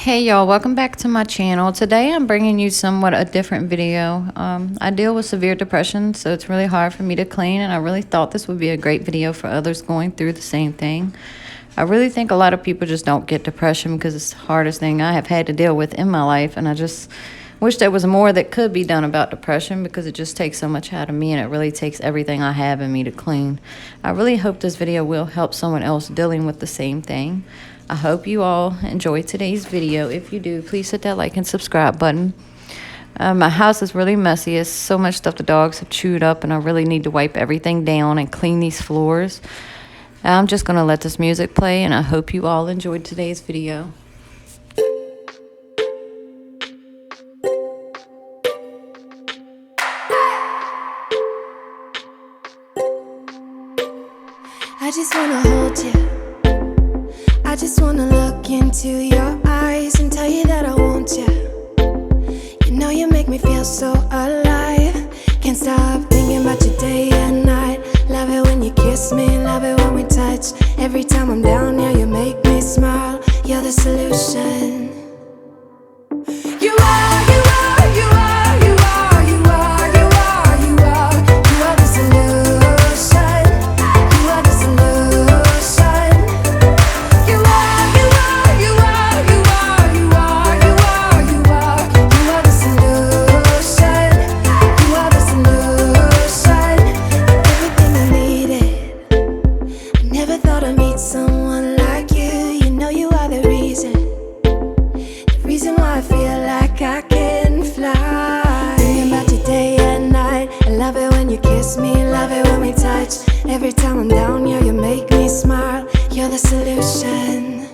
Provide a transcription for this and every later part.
Hey y'all, welcome back to my channel. Today I'm bringing you somewhat a different video. I deal with severe depression, so it's really hard for me to clean, and I really thought this would be a great video for others going through the same thing. I really think a lot of people just don't get depression because it's the hardest thing I have had to deal with in my life, and I just wish there was more that could be done about depression because it just takes so much out of me, and it really takes everything I have in me to clean. I really hope this video will help someone else dealing with the same thing. I hope you all enjoyed today's video. If you do, please hit that like and subscribe button. My house is really messy. It's so much stuff the dogs have chewed up, and I really need to wipe everything down and clean these floors. I'm just going to let this music play, and I hope you all enjoyed today's video. I just wanna hold you. I just wanna look into your eyes and tell you that I want you. You know you make me feel so alive. Can't stop thinking about you day and night. Love it when you kiss me, love it when we touch. Every time I'm down, yeah, you make me smile. You're the solution. You are, you are, you are, you are, you are, you are, you are. You are the solution. You are the solution. You are, you are, you are, you are, you are, you are, you are. You are the solution. You are the solution. Everything I needed. I never thought I'd meet someone like you. You know you are the reason. The reason why I feel like I can fly. Thinking about you day and night. I love it when you kiss me, love it when we touch. Every time I'm down, yeah, you make me smile. You're the solution.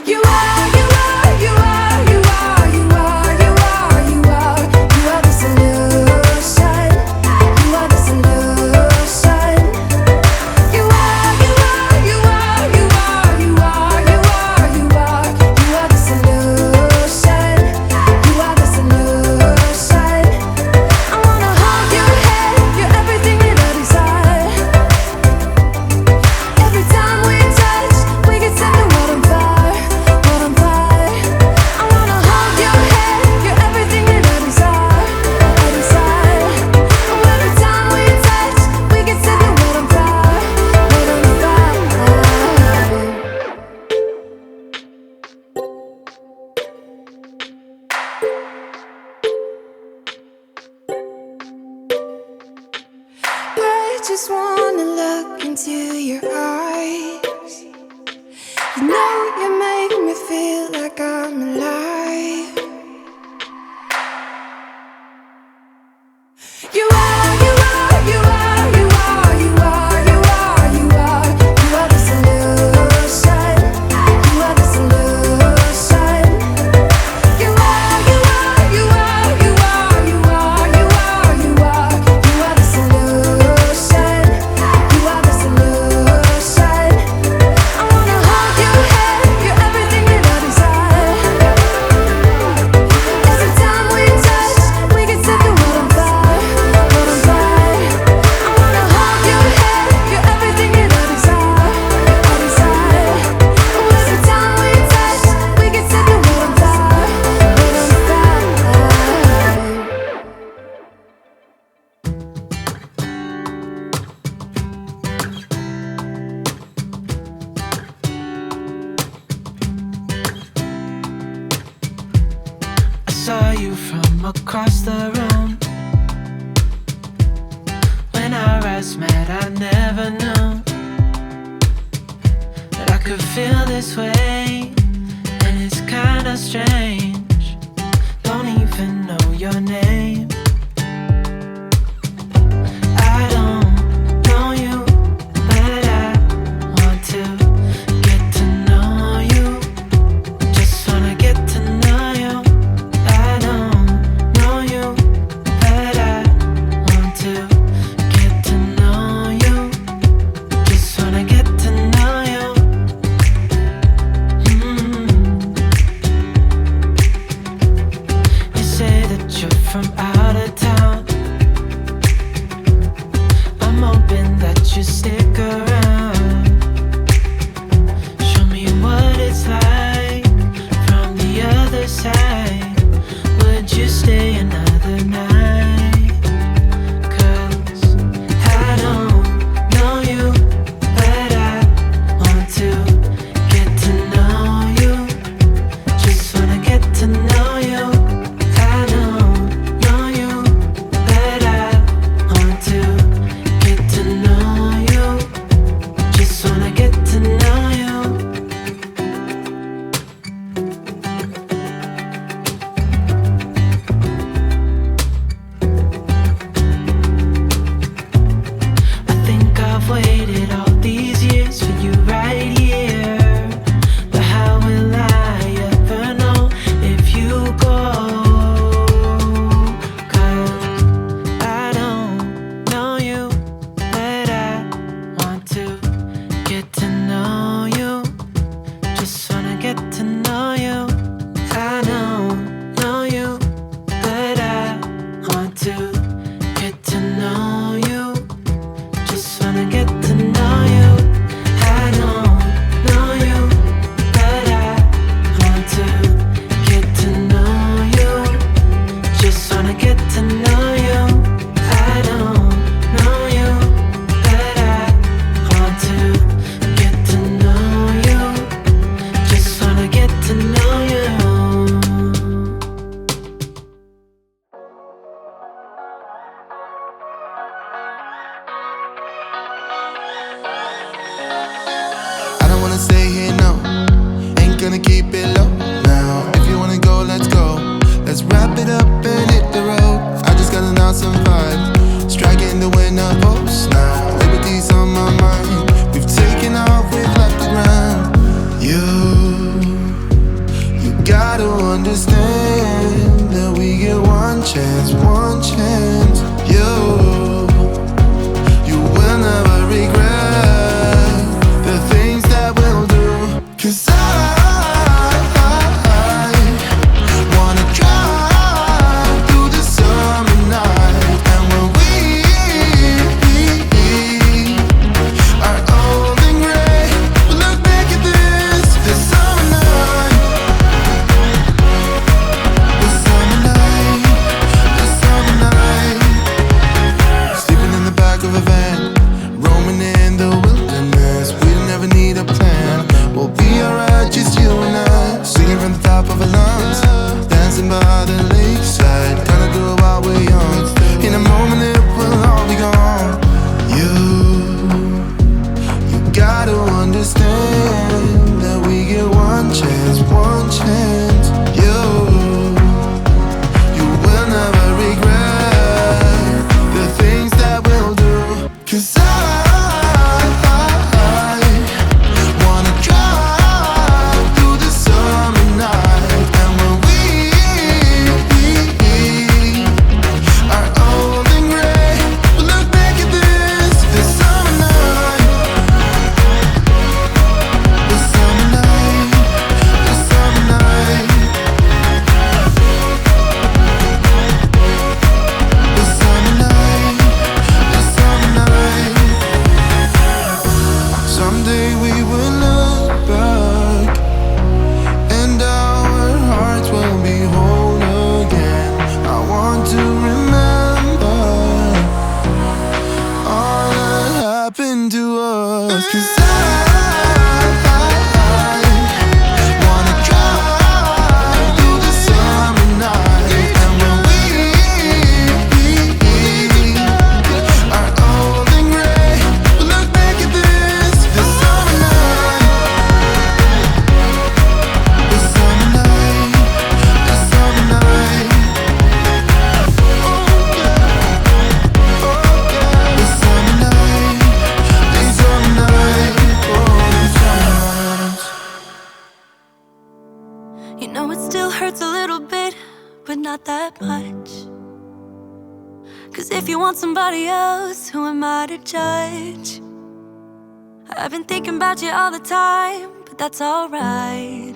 You are, you are, you are, you are, you are, you are, you are. You are the solution. You are the solution. You are, you are, you are, you are, you are, you are, you are. You are the solution. You are the solution. I wanna hold your head. You're everything that I desire. Every time we touch, we get set the world on fire, world on fire. I wanna hold your head. You're everything that I desire, I desire. Oh, every time we touch, we get set the world on fire, world on fire. I just wanna look into your eyes. You know you make me feel like I'm alive. You are, you are, you are, you are, you are, you are, you are. You are the solution. You are the solution. You are, you are, you are, you are, you are, you are, you are. You are the solution. You are the solution. I wanna hold your head. You're everything that I desire. Every time we touch, we can set the world on fire, world on fire. I wanna hold your head. You're everything that I desire, I desire. Oh, every time we touch, we can set the world on fire, world on fire. I saw you from across the room. When our eyes met, I never knew that I could feel this way. And it's kinda strange. Don't even know your name. I don't know you, but I want to get to know you. Just wanna get to know you. I don't know you, but I want to get to know you. Just wanna get to know you. You say that you're from out of town. I'm hoping that you stick around. Show me what it's like to know you. Just wanna get to know you. I don't know you, but I want to get to know you. Just wanna get to know you. I don't know you, but I want to get to know you. Just wanna get to know you. I don't wanna stay here, no. Ain't gonna keep it low now. If you wanna go, let's go. Let's wrap it up and hit the road. I just got an awesome vibe, striking the winner post now. Liberty's on my mind. We've taken off, we've left the ground. You gotta understand that we get one chance, one chance. You will never regret the things that we'll do. 'Cause I wanna drive through the summer night. And when we are old and gray, we'll look back at this summer night. The summer night, the summer night. Sleeping in the back of a van, roaming in the wilderness. We never need a plan. We'll be alright, just you and I. Singing from the top of our lungs, dancing by the lakeside. Gonna do it while we're young. In a moment it will all be gone. You gotta understand that we get one chance, one chance. You will never regret the things that we'll do. 'Cause I wanna drive through the summer night. And when we are old and gray, we'll look back at this summer night. The summer night, the summer night. The summer night, the summer night. Someday we will look back and our hearts will be whole again. I want to remember all that happened to us. 'Cause I wanna drive through the summer night. And when we are old and gray, we'll look back at this summer night. The summer night, the summer night. Oh yeah, the summer night, the summer night. Oh, the summer nights. You know it still hurts a little bit, but not that much. 'Cause if you want somebody else, who am I to judge? I've been thinking about you all the time, but that's alright.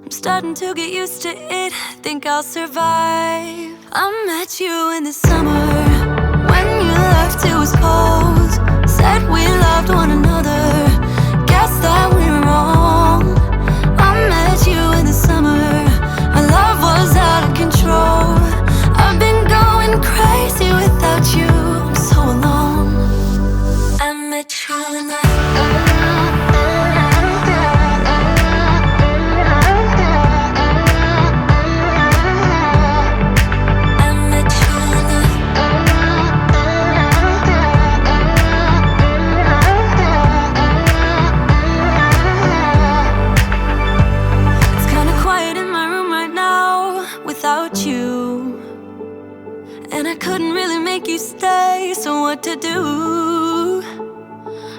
I'm starting to get used to it, think I'll survive. I met you in the summer, when you left it was cold. Said we loved one another, guess that we were wrong. I met you in the summer, our love was out of control. I've been going crazy without you, I'm so alone. I met you in the I met you in the It's kinda quiet in my room right now without you. And I couldn't really make you stay, so what to do?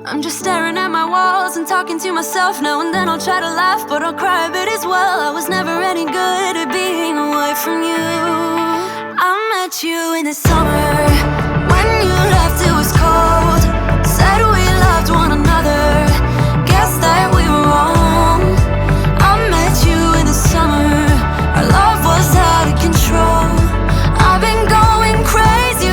I'm just staring at my walls and talking to myself. Now and then I'll try to laugh, but I'll cry a bit as well. I was never any good at being away from you. I met you in the summer, when you left it was cold. Said we loved one another, guess that we were wrong. I met you in the summer, our love was out of control. I've been going crazy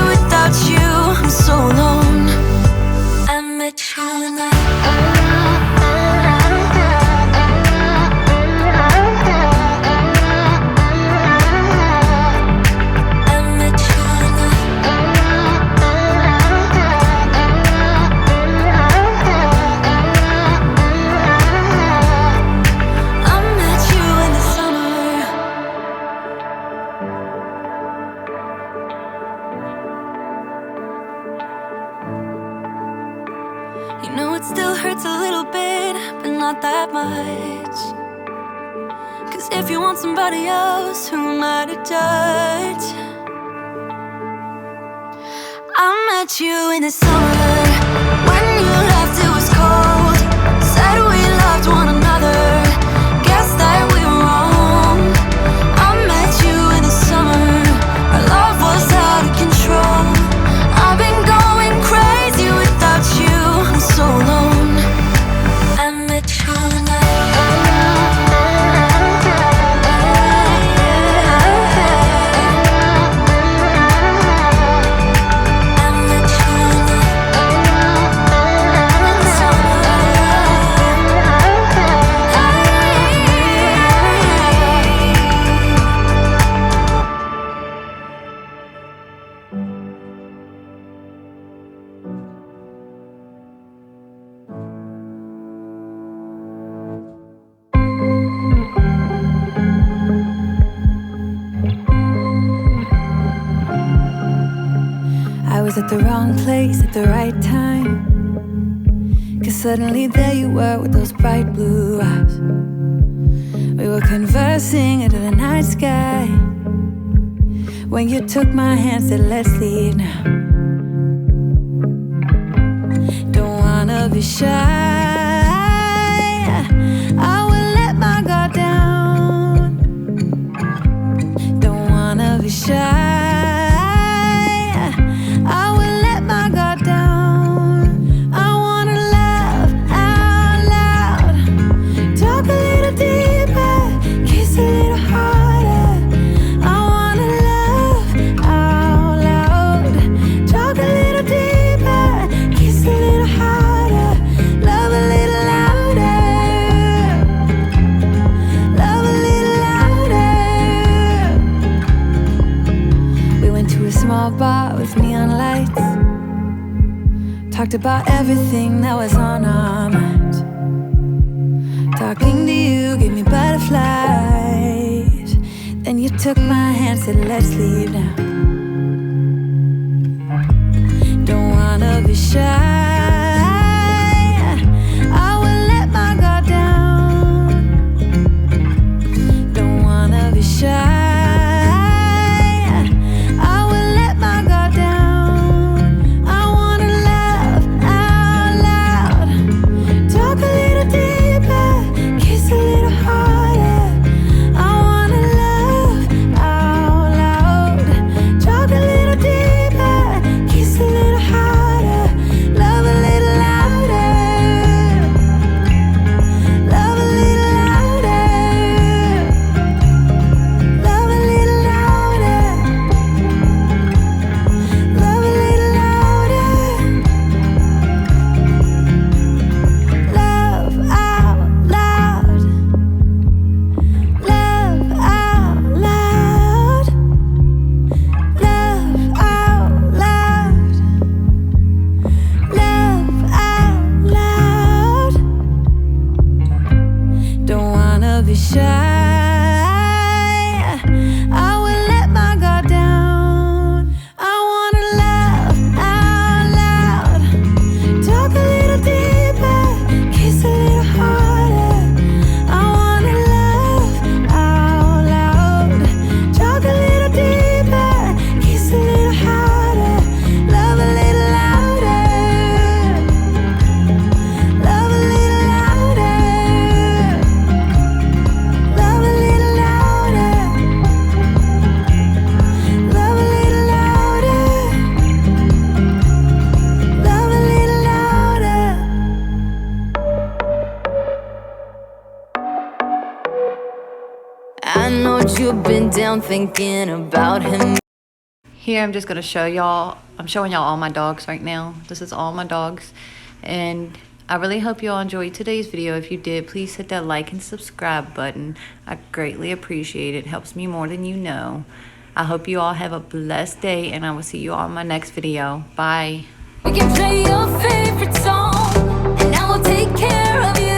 You know it still hurts a little bit, but not that much. 'Cause if you want somebody else, who am I to judge? I met you in the summer, when you left it was cold. Said we loved one another, guess that we were wrong. I met you in the summer, our love was out of control. I've been going crazy without you, I'm so alone. I met you in the I was at the wrong place at the right time, 'cause suddenly there you were with those bright blue eyes. We were conversing into the night sky, when you took my hand, said let's leave now. Don't wanna be shy, I will let my guard down. Don't wanna be shy, bar with neon lights, talked about everything that was on our minds. Talking to you gave me butterflies, then you took my hand, said let's leave now. Don't wanna be shy, I will let my guard down. Don't wanna be shy, you've been down thinking about him. Here I'm just going to show y'all, I'm showing y'all all my dogs right now. This is all my dogs, and I really hope you all enjoyed today's video. If you did, please hit that like and subscribe button. I greatly appreciate it. It helps me more than you know. I hope you all have a blessed day, and I will see you all in my next video. Bye. We can play your favorite song, and I will take care of you.